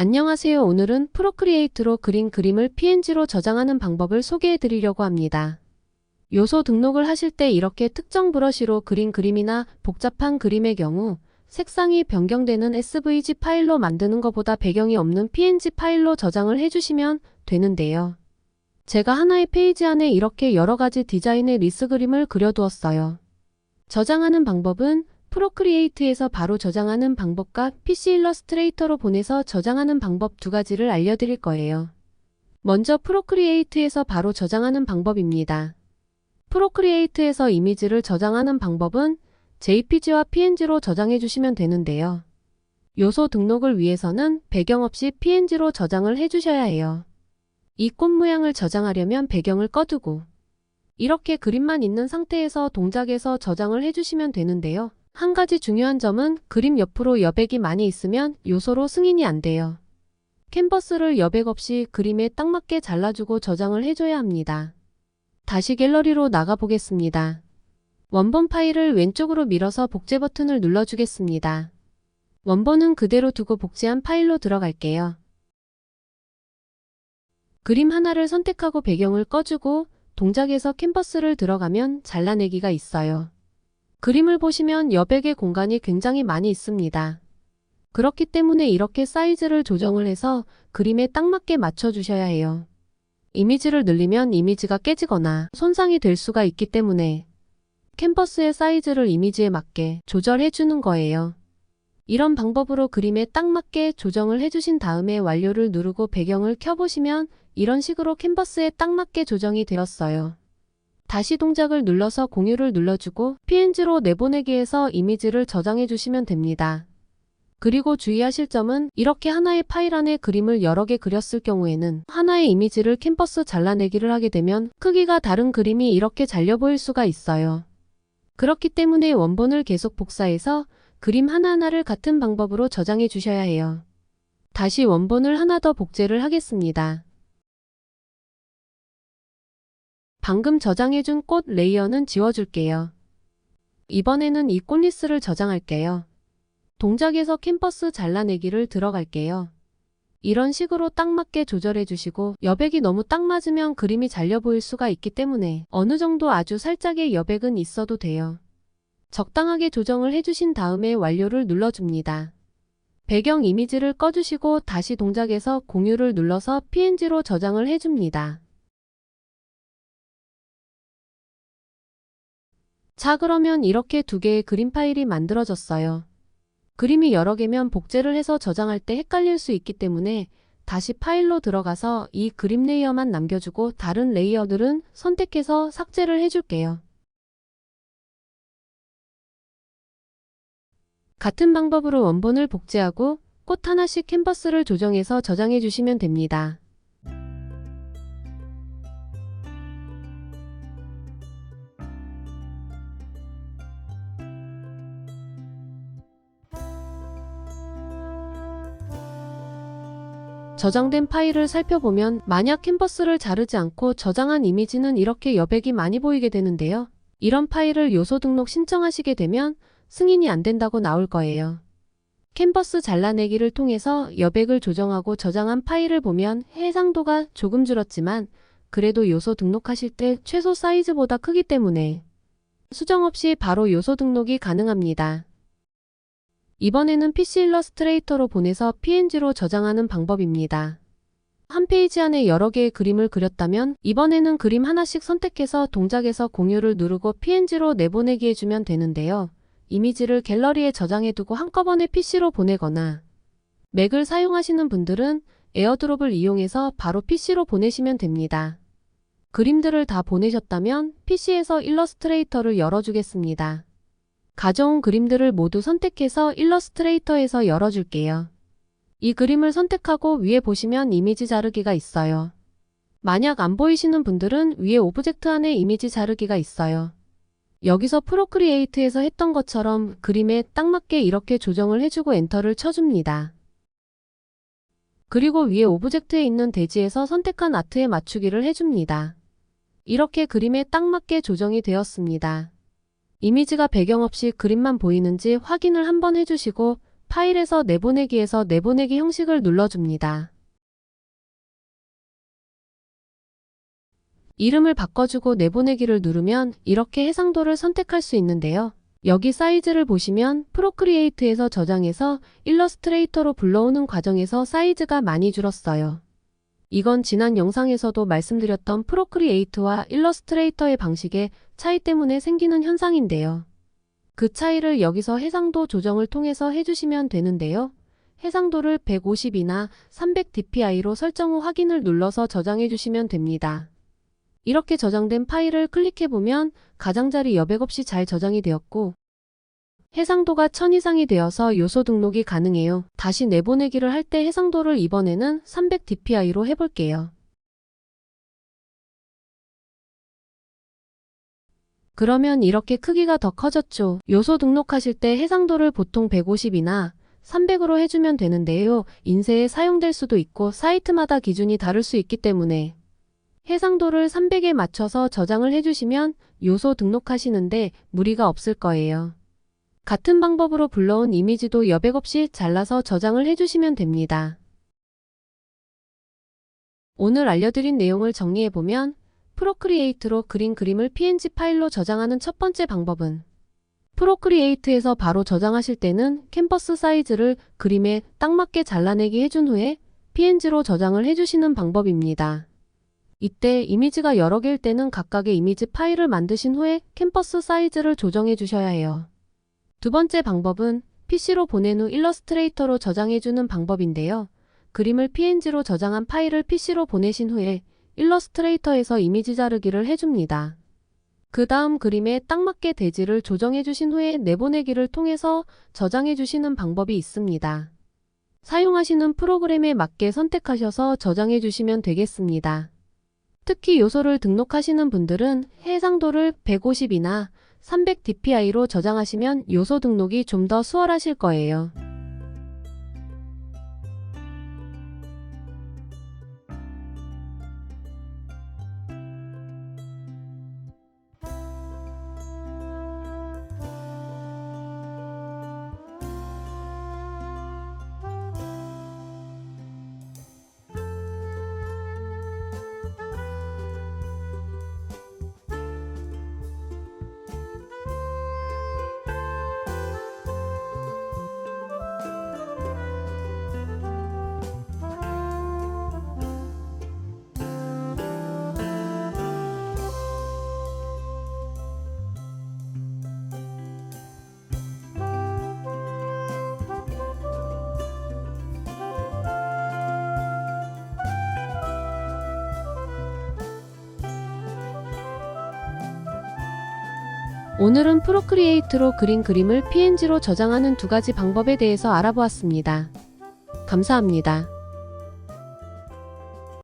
안녕하세요. 오늘은 프로크리에이트로 그린 그림을 PNG로 저장하는 방법을 소개해 드리려고 합니다. 요소 등록을 하실 때 이렇게 특정 브러쉬로 그린 그림이나 복잡한 그림의 경우 색상이 변경되는 SVG 파일로 만드는 것보다 배경이 없는 PNG 파일로 저장을 해주시면 되는데요. 제가 하나의 페이지 안에 이렇게 여러가지 디자인의 리스 그림을 그려두었어요. 저장하는 방법은 프로크리에이트에서 바로 저장하는 방법과 PC 일러스트레이터로 보내서 저장하는 방법 두 가지를 알려드릴 거예요. 먼저 프로크리에이트에서 바로 저장하는 방법입니다. 프로크리에이트에서 이미지를 저장하는 방법은 JPG와 PNG로 저장해 주시면 되는데요. 요소 등록을 위해서는 배경 없이 PNG로 저장을 해주셔야 해요. 이 꽃 모양을 저장하려면 배경을 꺼두고 이렇게 그림만 있는 상태에서 동작에서 저장을 해주시면 되는데요. 한 가지 중요한 점은 그림 옆으로 여백이 많이 있으면 요소로 승인이 안 돼요. 캔버스를 여백 없이 그림에 딱 맞게 잘라주고 저장을 해줘야 합니다. 다시 갤러리로 나가보겠습니다. 원본 파일을 왼쪽으로 밀어서 복제 버튼을 눌러주겠습니다. 원본은 그대로 두고 복제한 파일로 들어갈게요. 그림 하나를 선택하고 배경을 꺼주고 동작에서 캔버스를 들어가면 잘라내기가 있어요. 그림을 보시면 여백의 공간이 굉장히 많이 있습니다. 그렇기 때문에 이렇게 사이즈를 조정을 해서 그림에 딱 맞게 맞춰주셔야 해요. 이미지를 늘리면 이미지가 깨지거나 손상이 될 수가 있기 때문에 캔버스의 사이즈를 이미지에 맞게 조절해주는 거예요. 이런 방법으로 그림에 딱 맞게 조정을 해주신 다음에 완료를 누르고 배경을 켜보시면 이런 식으로 캔버스에 딱 맞게 조정이 되었어요. 다시 동작을 눌러서 공유를 눌러주고 PNG로 내보내기에서 이미지를 저장해 주시면 됩니다. 그리고 주의하실 점은 이렇게 하나의 파일 안에 그림을 여러 개 그렸을 경우에는 하나의 이미지를 캔버스 잘라내기를 하게 되면 크기가 다른 그림이 이렇게 잘려 보일 수가 있어요. 그렇기 때문에 원본을 계속 복사해서 그림 하나하나를 같은 방법으로 저장해 주셔야 해요. 다시 원본을 하나 더 복제를 하겠습니다. 방금 저장해준 꽃 레이어는 지워줄게요. 이번에는 이 꽃리스를 저장할게요. 동작에서 캔버스 잘라내기를 들어갈게요. 이런 식으로 딱 맞게 조절해 주시고 여백이 너무 딱 맞으면 그림이 잘려 보일 수가 있기 때문에 어느 정도 아주 살짝의 여백은 있어도 돼요. 적당하게 조정을 해주신 다음에 완료를 눌러줍니다. 배경 이미지를 꺼주시고 다시 동작에서 공유를 눌러서 PNG로 저장을 해줍니다. 자, 그러면 이렇게 두 개의 그림 파일이 만들어졌어요. 그림이 여러 개면 복제를 해서 저장할 때 헷갈릴 수 있기 때문에 다시 파일로 들어가서 이 그림 레이어만 남겨주고 다른 레이어들은 선택해서 삭제를 해줄게요. 같은 방법으로 원본을 복제하고 꽃 하나씩 캔버스를 조정해서 저장해 주시면 됩니다. 저장된 파일을 살펴보면 만약 캔버스를 자르지 않고 저장한 이미지는 이렇게 여백이 많이 보이게 되는데요. 이런 파일을 요소 등록 신청하시게 되면 승인이 안 된다고 나올 거예요. 캔버스 잘라내기를 통해서 여백을 조정하고 저장한 파일을 보면 해상도가 조금 줄었지만 그래도 요소 등록하실 때 최소 사이즈보다 크기 때문에 수정 없이 바로 요소 등록이 가능합니다. 이번에는 PC 일러스트레이터로 보내서 PNG로 저장하는 방법입니다. 한 페이지 안에 여러 개의 그림을 그렸다면 이번에는 그림 하나씩 선택해서 동작에서 공유를 누르고 PNG로 내보내기 해주면 되는데요. 이미지를 갤러리에 저장해두고 한꺼번에 PC로 보내거나 맥을 사용하시는 분들은 에어드롭을 이용해서 바로 PC로 보내시면 됩니다. 그림들을 다 보내셨다면 PC에서 일러스트레이터를 열어주겠습니다. 가져온 그림들을 모두 선택해서 일러스트레이터에서 열어줄게요. 이 그림을 선택하고 위에 보시면 이미지 자르기가 있어요. 만약 안 보이시는 분들은 위에 오브젝트 안에 이미지 자르기가 있어요. 여기서 프로크리에이트에서 했던 것처럼 그림에 딱 맞게 이렇게 조정을 해주고 엔터를 쳐줍니다. 그리고 위에 오브젝트에 있는 대지에서 선택한 아트에 맞추기를 해줍니다. 이렇게 그림에 딱 맞게 조정이 되었습니다. 이미지가 배경 없이 그림만 보이는지 확인을 한번 해주시고 파일에서 내보내기에서 내보내기 형식을 눌러줍니다. 이름을 바꿔주고 내보내기를 누르면 이렇게 해상도를 선택할 수 있는데요. 여기 사이즈를 보시면 프로크리에이트에서 저장해서 일러스트레이터로 불러오는 과정에서 사이즈가 많이 줄었어요. 이건 지난 영상에서도 말씀드렸던 프로크리에이트와 일러스트레이터의 방식의 차이 때문에 생기는 현상인데요. 그 차이를 여기서 해상도 조정을 통해서 해주시면 되는데요. 해상도를 150이나 300dpi로 설정 후 확인을 눌러서 저장해 주시면 됩니다. 이렇게 저장된 파일을 클릭해보면 가장자리 여백 없이 잘 저장이 되었고 해상도가 1000 이상이 되어서 요소 등록이 가능해요. 다시 내보내기를 할 때 해상도를 이번에는 300dpi로 해볼게요. 그러면 이렇게 크기가 더 커졌죠. 요소 등록하실 때 해상도를 보통 150이나 300으로 해주면 되는데요. 인쇄에 사용될 수도 있고 사이트마다 기준이 다를 수 있기 때문에 해상도를 300에 맞춰서 저장을 해주시면 요소 등록하시는데 무리가 없을 거예요. 같은 방법으로 불러온 이미지도 여백 없이 잘라서 저장을 해주시면 됩니다. 오늘 알려드린 내용을 정리해보면 프로크리에이트로 그린 그림을 PNG 파일로 저장하는 첫 번째 방법은 프로크리에이트에서 바로 저장하실 때는 캔버스 사이즈를 그림에 딱 맞게 잘라내기 해준 후에 PNG로 저장을 해주시는 방법입니다. 이때 이미지가 여러 개일 때는 각각의 이미지 파일을 만드신 후에 캔버스 사이즈를 조정해 주셔야 해요. 두 번째 방법은 PC로 보낸 후 일러스트레이터로 저장해주는 방법인데요. 그림을 PNG로 저장한 파일을 PC로 보내신 후에 일러스트레이터에서 이미지 자르기를 해줍니다. 그 다음 그림에 딱 맞게 대지를 조정해주신 후에 내보내기를 통해서 저장해주시는 방법이 있습니다. 사용하시는 프로그램에 맞게 선택하셔서 저장해주시면 되겠습니다. 특히 요소를 등록하시는 분들은 해상도를 150이나 300dpi로 저장하시면 요소 등록이 좀 더 수월하실 거예요. 오늘은 프로크리에이트로 그린 그림을 PNG로 저장하는 두 가지 방법에 대해서 알아보았습니다. 감사합니다.